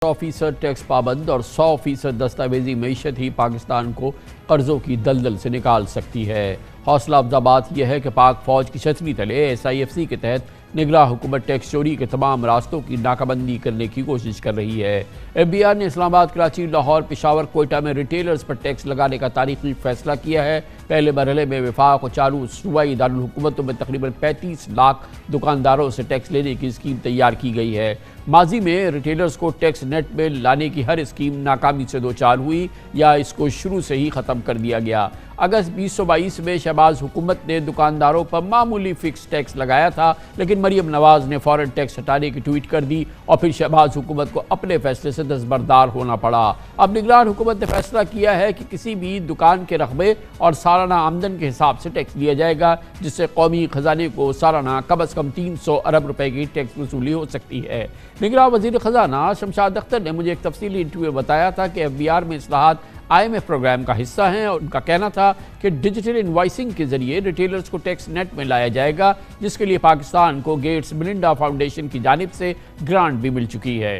100% tax पाबंद और 100% दस्तावेजी मईशत ही पाकिस्तान को कर्जों की दलदल से निकाल सकती है। हौसला अफजा बात यह है कि पाक फौज की छतरी तले SIFC के तहत निगरां हुकूमत टैक्स चोरी के तमाम रास्तों की नाकाबंदी करने की कोशिश कर रही है। FBI ने इस्लामाबाद, कराची, लाहौर, पेशावर, कोयटा में रिटेलर्स पर टैक्स लगाने का तारीखी फैसला किया है। पहले मरहले में वफाक और चालू सूबाई दारुल हुकूमतों में तकरीबन 35 लाख दुकानदारों से टैक्स लेने की स्कीम तैयार की गई है। माजी में रिटेलर्स को टैक्स नेट में लाने की हर स्कीम नाकामी से दो चार हुई या इसको शुरू से ही ख़त्म कर दिया गया। अगस्त 2022 में शहबाज हुकूमत ने दुकानदारों पर मामूली फिक्स टैक्स लगाया था, लेकिन मरीम नवाज ने फ़ौरन टैक्स हटाने की ट्वीट कर दी और फिर शहबाज हुकूमत को अपने फैसले से दस्तबरदार होना पड़ा। अब निगरान हुकूमत ने फैसला किया है कि किसी भी दुकान के रकबे और सालाना आमदन के हिसाब से टैक्स लिया जाएगा, जिससे कौमी खजाने को सालाना कम अज़ कम 300 अरब रुपए की टैक्स वसूली हो सकती है। निगरान वज़ीर ख़जाना शमशाद अख्तर ने मुझे एक तफसीली इंटरव्यू में बताया था कि FBR में इस्लाहात IMF प्रोग्राम का हिस्सा हैं और उनका कहना था कि डिजिटल इनवॉइसिंग के ज़रिए रिटेलर्स को टैक्स नेट में लाया जाएगा, जिसके लिए पाकिस्तान को गेट्स मिलिंडा फाउंडेशन की जानिब से ग्रांट भी मिल चुकी है।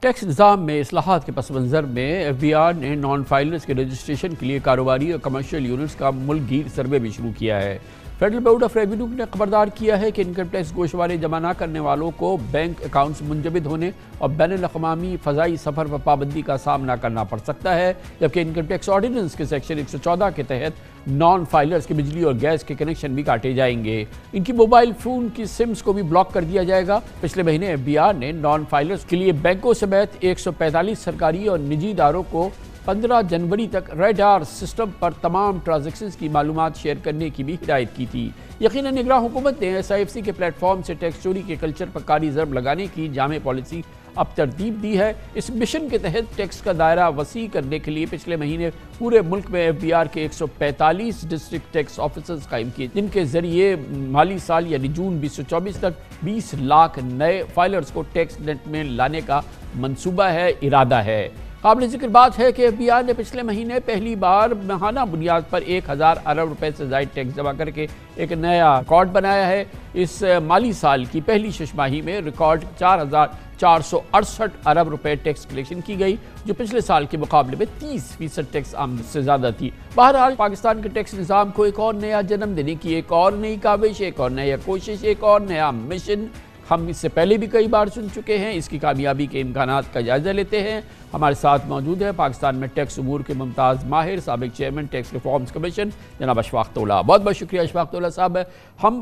टैक्स निज़ाम में इस्लाहात के पस मंज़र में FBR ने नॉन फाइलर्स के रजिस्ट्रेशन के लिए कारोबारी और कमर्शियल यूनिट्स का मुल्कगीर सर्वे भी शुरू किया है। फेडरल बोर्ड ऑफ रेवेन्यू ने खबरदार किया है कि इनकम टैक्स गोशवारे जमा न करने वालों को बैंक अकाउंट्स मुंजमद होने और बैनुल-अक़वामी फ़ज़ाई सफ़र पर पाबंदी का सामना करना पड़ सकता है, जबकि इनकम टैक्स ऑर्डिनेंस के सेक्शन 114 के तहत नॉन फाइलर्स के बिजली और गैस के कनेक्शन भी काटे जाएंगे। इनकी मोबाइल फ़ोन की सिम्स को भी ब्लॉक कर दिया जाएगा। पिछले महीने FBR ने नॉन फाइलर्स के लिए बैंकों समेत 145 सरकारी और निजी इदारों को 15 जनवरी तक रेडार सिस्टम पर तमाम ट्रांजैक्शंस की मालूमात शेयर करने की भी हिदायत की थी। यकीनन निगरान हुकूमत ने SIFC के प्लेटफॉर्म से टैक्स चोरी के कल्चर पर कारी ज़रब लगाने की जामे पॉलिसी अब तरतीब दी है। इस मिशन के तहत टैक्स का दायरा वसी करने के लिए पिछले महीने पूरे मुल्क में FBR के 145 डिस्ट्रिक्ट टैक्स ऑफिसर्स कायम किए, जिनके ज़रिए माली साल यानी जून 2024 तक 20 लाख नए फाइलर्स को टैक्स नेट में लाने का मंसूबा है, इरादा है। काबिल ज़िक्र बात है कि FBR ने पिछले महीने पहली बार माहाना बुनियाद पर 1000 अरब रुपए से ज़ायद टैक्स जमा करके एक नया रिकॉर्ड बनाया है। इस माली साल की पहली छमाही में रिकॉर्ड 4468 अरब रुपए टैक्स कलेक्शन की गई, जो पिछले साल के मुकाबले में 30% टैक्स आमदन से ज़्यादा थी। बहरहाल पाकिस्तान के टैक्स निज़ाम को एक और नया जन्म देने की एक और नई काविश, एक और नया कोशिश, एक और नया मिशन हम इससे पहले भी कई बार सुन चुके हैं। इसकी कामयाबी के इम्कानात का जायज़ा लेते हैं। हमारे साथ मौजूद है पाकिस्तान में टैक्स उमूर के मुमताज़ माहिर, साबिक चेयरमैन टैक्स रिफॉर्म्स कमीशन, जनाब अशफाक तौला। बहुत बहुत शुक्रिया अशफाक तौला साहब। हम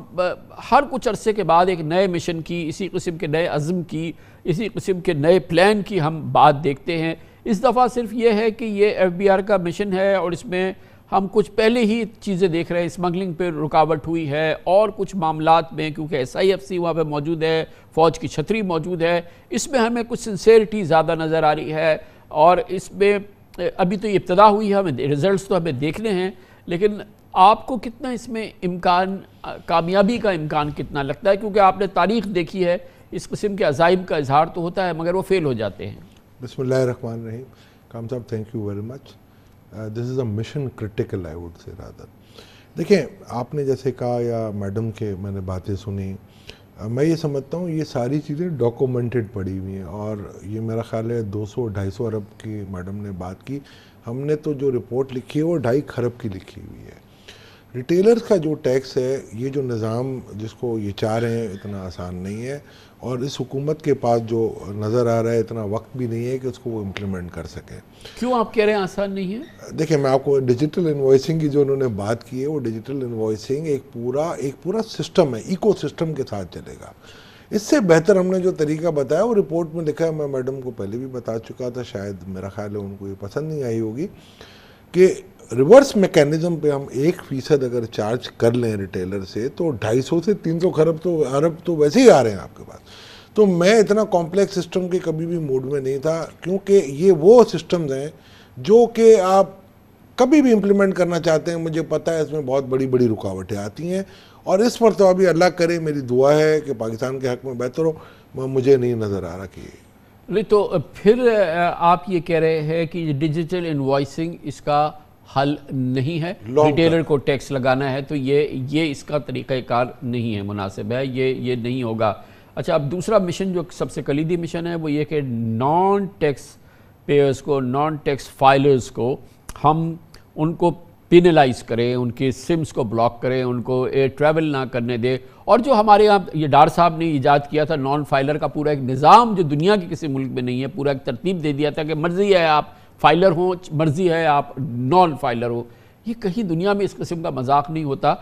हर कुछ अरसे के बाद एक नए मिशन की, इसी किस्म के नए अज़्म की, इसी किस्म के नए प्लान की हम बात देखते हैं। इस दफ़ा सिर्फ ये है कि ये FBR का मिशन है और इसमें हम कुछ पहले ही चीज़ें देख रहे हैं। स्मगलिंग पर रुकावट हुई है और कुछ मामलात में क्योंकि SIFC वहाँ पे मौजूद है, फ़ौज की छतरी मौजूद है, इसमें हमें कुछ सिंसेरिटी ज़्यादा नज़र आ रही है। और इसमें अभी तो ये इब्तदा हुई है, हमें रिज़ल्ट्स तो हमें देखने हैं, लेकिन आपको कितना इसमें इम्कान, कामयाबी का इम्कान कितना लगता है? क्योंकि आपने तारीख़ देखी है, इस किस्म के अज़ाइम का इजहार तो होता है मगर वो फ़ेल हो जाते हैं। बिस्मिल्लाहिर्रहमानिर्रहीम। काम साहब, thank you very much. This is a mission critical, I would say rather. देखिए, आपने जैसे कहा या मैडम के मैंने बातें सुनी, मैं ये समझता हूँ ये सारी चीज़ें डॉक्यूमेंटेड पड़ी हुई हैं और ये मेरा ख्याल है 200-250 अरब की मैडम ने बात की। हमने तो जो रिपोर्ट लिखी है वो 2.5 खरब की लिखी हुई है। रिटेलर्स का जो टैक्स है, ये जो निज़ाम जिसको ये चाह रहे हैं, इतना आसान नहीं है और इस हुकूमत के पास जो नज़र आ रहा है इतना वक्त भी नहीं है कि उसको वो इम्प्लीमेंट कर सकें। क्यों आप कह रहे हैं आसान नहीं है? देखिए, मैं आपको डिजिटल इन्वॉइसिंग की जो उन्होंने बात की है, वो डिजिटल इन्वॉइसिंग एक पूरा सिस्टम है, इको सिस्टम के साथ चलेगा। इससे बेहतर हमने जो तरीका बताया वो रिपोर्ट में लिखा है। मैं मैडम को पहले भी बता चुका था, शायद मेरा ख्याल है उनको ये पसंद नहीं आई होगी कि रिवर्स मैकेनिज़्म पे हम 1% अगर चार्ज कर लें रिटेलर से तो 250 से 300 खरब तो अरब तो वैसे ही आ रहे हैं आपके पास। तो मैं इतना कॉम्प्लेक्स सिस्टम के कभी भी मूड में नहीं था, क्योंकि ये वो सिस्टम्स हैं जो कि आप कभी भी इम्प्लीमेंट करना चाहते हैं। मुझे पता है इसमें बहुत बड़ी बड़ी रुकावटें आती हैं और इस पर तो अभी अल्लाह करे, मेरी दुआ है कि पाकिस्तान के हक़ में बेहतर हो। मुझे नहीं नज़र आ रहा कि नहीं, तो फिर आप ये कह रहे हैं कि डिजिटल इनवॉइसिंग इसका हल नहीं है, रिटेलर को टैक्स लगाना है तो ये इसका तरीक़ाकार नहीं है, मुनासिब है, ये नहीं होगा। اچھا، اب دوسرا مشن جو سب سے کلیدی مشن ہے وہ یہ کہ نان ٹیکس پیئرز کو، نان ٹیکس فائلرز کو ہم ان کو پینلائز کریں، ان کے سمز کو بلاک کریں، ان کو ایئر ٹریول نہ کرنے دیں. اور جو ہمارے یہاں یہ ڈار صاحب نے ایجاد کیا تھا نان فائلر کا پورا ایک نظام جو دنیا کے کسی ملک میں نہیں ہے، پورا ایک ترتیب دے دیا تھا کہ مرضی ہے آپ فائلر ہوں، مرضی ہے آپ نان فائلر ہوں. یہ کہیں دنیا میں اس قسم کا مذاق نہیں ہوتا.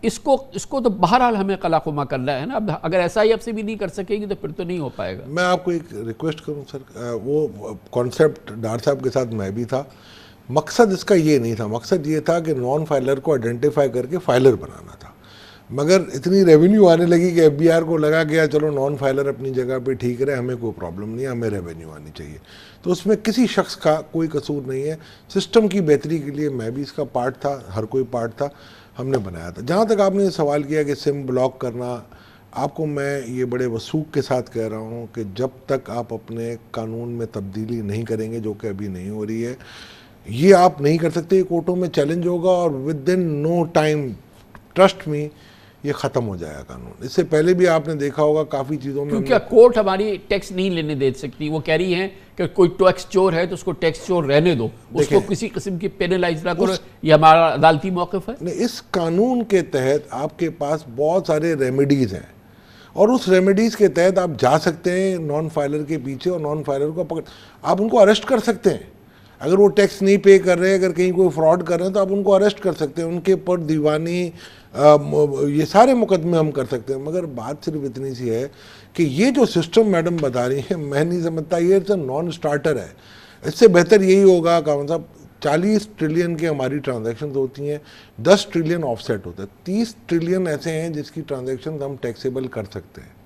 اس کو تو بہرحال ہمیں قلع قمع کرنا ہے نا. اب اگر ایسا ہی اب سے بھی نہیں کر سکے گی تو پھر تو نہیں ہو پائے گا. میں آپ کو ایک ریکویسٹ کروں سر، وہ کانسیپٹ ڈار صاحب کے ساتھ میں بھی تھا. مقصد اس کا یہ نہیں تھا، مقصد یہ تھا کہ نان فائلر کو آئیڈینٹیفائی کر کے فائلر بنانا تھا. مگر اتنی ریونیو آنے لگی کہ ایف بی آر کو لگا گیا چلو نان فائلر اپنی جگہ پہ ٹھیک رہے، ہمیں کوئی پرابلم نہیں ہے، ہمیں ریونیو آنی چاہیے. تو اس میں کسی شخص کا کوئی قصور نہیں ہے. سسٹم کی بہتری کے لیے میں بھی اس کا پارٹ تھا، ہر کوئی پارٹ تھا، ہم نے بنایا تھا. جہاں تک آپ نے یہ سوال کیا کہ سم بلاک کرنا، آپ کو میں یہ بڑے وثوق کے ساتھ کہہ رہا ہوں کہ جب تک آپ اپنے قانون میں تبدیلی نہیں کریں گے، جو کہ ابھی نہیں ہو رہی ہے، یہ آپ نہیں کر سکتے. کورٹوں میں چیلنج ہوگا اور within no time, trust me, یہ ختم ہو جائے گا قانون. اس سے پہلے بھی آپ نے دیکھا ہوگا کافی چیزوں میں کیونکہ کورٹ ہماری ٹیکس نہیں لینے دے سکتی. وہ کہہ رہی ہیں کہ کوئی ٹیکس چور ہے تو اس کو ٹیکس چور رہنے دو، اس کو کسی قسم کی پینلائز نہ کرو. یہ ہمارا عدالتی موقف ہے. اس قانون کے تحت آپ کے پاس بہت سارے ریمیڈیز ہیں، اور اس ریمیڈیز کے تحت آپ جا سکتے ہیں نان فائلر کے پیچھے، اور نان فائلر کو پکڑ، آپ ان کو اریسٹ کر سکتے ہیں. اگر وہ ٹیکس نہیں پے کر رہے، اگر کہیں کوئی فراڈ کر رہے ہیں تو آپ ان کو اریسٹ کر سکتے ہیں، ان کے پر دیوانی یہ سارے مقدمے ہم کر سکتے ہیں. مگر بات صرف اتنی سی ہے کہ یہ جو سسٹم میڈم بتا رہی ہیں، میں نہیں سمجھتا یہ نان اسٹارٹر ہے. اس سے بہتر یہی ہوگا کہ صاحب 40 ٹریلین کی ہماری ٹرانزیکشنز ہوتی ہیں، 10 ٹریلین آف سیٹ ہوتا ہے، 30 ٹریلین ایسے ہیں جس کی ٹرانزیکشنز ہم ٹیکسیبل کر سکتے ہیں.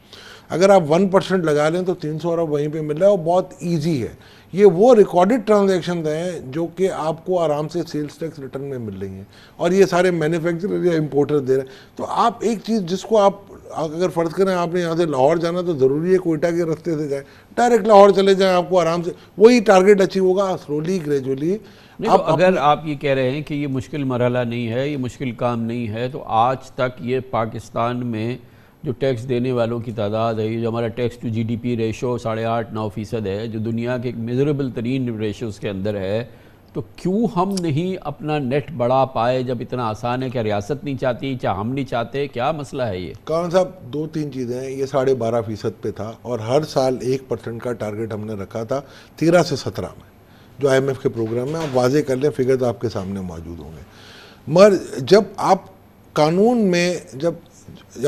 اگر آپ 1% لگا لیں تو 300 ارب وہیں پہ مل رہا ہے، اور بہت ایزی ہے. یہ وہ ریکارڈڈ ٹرانزیکشنز ہیں جو کہ آپ کو آرام سے سیلز ٹیکس ریٹرن میں مل رہی ہیں، اور یہ سارے مینوفیکچرر یا امپورٹر دے رہے ہیں. تو آپ ایک چیز جس کو آپ اگر فرض کریں آپ نے یہاں سے لاہور جانا تو ضروری ہے کوئٹہ کے راستے سے جائیں، ڈائریکٹ لاہور چلے جائیں، آپ کو آرام سے وہی ٹارگیٹ اچیو ہوگا. Slowly gradually. اگر آپ یہ کہہ رہے ہیں کہ یہ مشکل مرحلہ نہیں ہے، یہ مشکل کام نہیں ہے، تو آج تک یہ پاکستان میں جو ٹیکس دینے والوں کی تعداد ہے، جو ہمارا tax to G D P ratio 8.5-9% ہے، جو دنیا کے ایک میزریبل ترین ریشوز کے اندر ہے، تو کیوں ہم نہیں اپنا نیٹ بڑھا پائے جب اتنا آسان ہے؟ کیا ریاست نہیں چاہتی، کیا ہم نہیں چاہتے، کیا مسئلہ ہے یہ؟ کان صاحب 2-3 چیزیں ہیں. یہ 12.5% پہ تھا، اور ہر سال 1% کا ٹارگیٹ ہم نے رکھا تھا 13 سے 17 میں، جو آئی ایم ایف کے پروگرام میں. آپ واضح کر لیں، فگرز آپ کے سامنے موجود ہوں گے. مگر جب آپ قانون میں جب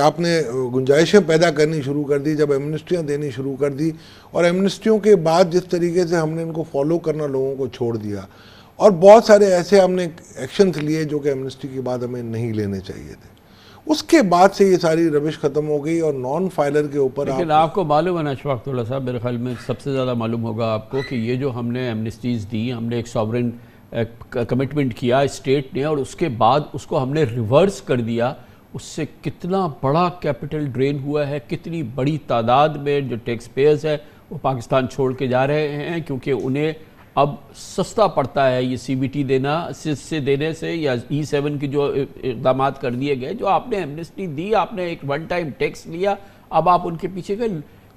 آپ نے گنجائشیں پیدا کرنی شروع کر دی، جب ایمنسٹیاں دینی شروع کر دی، اور ایمنسٹیوں کے بعد جس طریقے سے ہم نے ان کو فالو کرنا لوگوں کو چھوڑ دیا، اور بہت سارے ایسے ہم نے ایکشنز لیے جو کہ ایمنسٹی کے بعد ہمیں نہیں لینے چاہیے تھے، اس کے بعد سے یہ ساری روش ختم ہو گئی. اور نان فائلر کے اوپر لیکن آپ کو معلوم ہے نا اشفاق اللہ صاحب، میرے خیال میں سب سے زیادہ معلوم ہوگا آپ کو کہ یہ جو ہم نے ایمنسٹیز دی، ہم نے ایک سوورن کمٹمنٹ کیا اسٹیٹ نے، اور اس کے بعد اس کو ہم نے ریورس کر دیا. اس سے کتنا بڑا کیپٹل ڈرین ہوا ہے، کتنی بڑی تعداد میں جو ٹیکس پیئرز ہیں وہ پاکستان چھوڑ کے جا رہے ہیں، کیونکہ انہیں اب سستا پڑتا ہے یہ سی بی ٹی دینا سے دینے سے، یا E7 کی جو اقدامات کر دیے گئے. جو آپ نے ایمنسٹی دی، آپ نے ایک ون ٹائم ٹیکس لیا، اب آپ ان کے پیچھے گئے.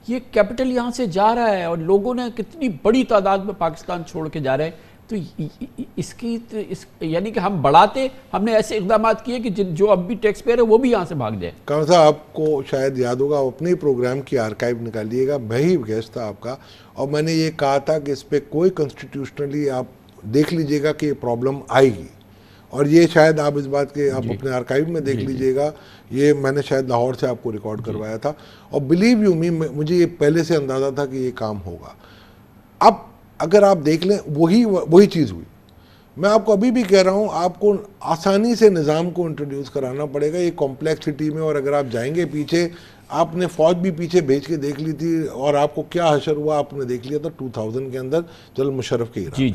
یہ کیپٹل یہاں سے جا رہا ہے، اور لوگوں نے کتنی بڑی تعداد میں پاکستان چھوڑ کے جا رہے ہیں. تو اس کی یعنی کہ ہم بڑھاتے، ہم نے ایسے اقدامات کیے کہ جو اب بھی ٹیکس پیئر ہے وہ بھی یہاں سے بھاگ جائے. کہاں صاحب آپ کو شاید یاد ہوگا، آپ اپنے پروگرام کی آرکائیو نکالیے گا، میں ہی گیسٹ تھا آپ کا، اور میں نے یہ کہا تھا کہ اس پہ کوئی کنسٹیٹیوشنلی آپ دیکھ لیجئے گا کہ یہ پرابلم آئے گی. اور یہ شاید آپ اس بات کے آپ اپنے آرکائیو میں دیکھ لیجئے گا، یہ میں نے شاید لاہور سے آپ کو ریکارڈ کروایا تھا. اور بلیو یو می، مجھے یہ پہلے سے اندازہ تھا کہ یہ کام ہوگا. اب اگر آپ دیکھ لیں وہی چیز ہوئی. میں آپ کو ابھی بھی کہہ رہا ہوں، آپ کو آسانی سے نظام کو انٹروڈیوس کرانا پڑے گا یہ کمپلیکسٹی میں. اور اگر آپ جائیں گے پیچھے، آپ نے فوج بھی پیچھے بھیج کے دیکھ لی تھی، اور آپ کو کیا حشر ہوا آپ نے دیکھ لیا تھا 2000 کے اندر جنرل مشرف کے.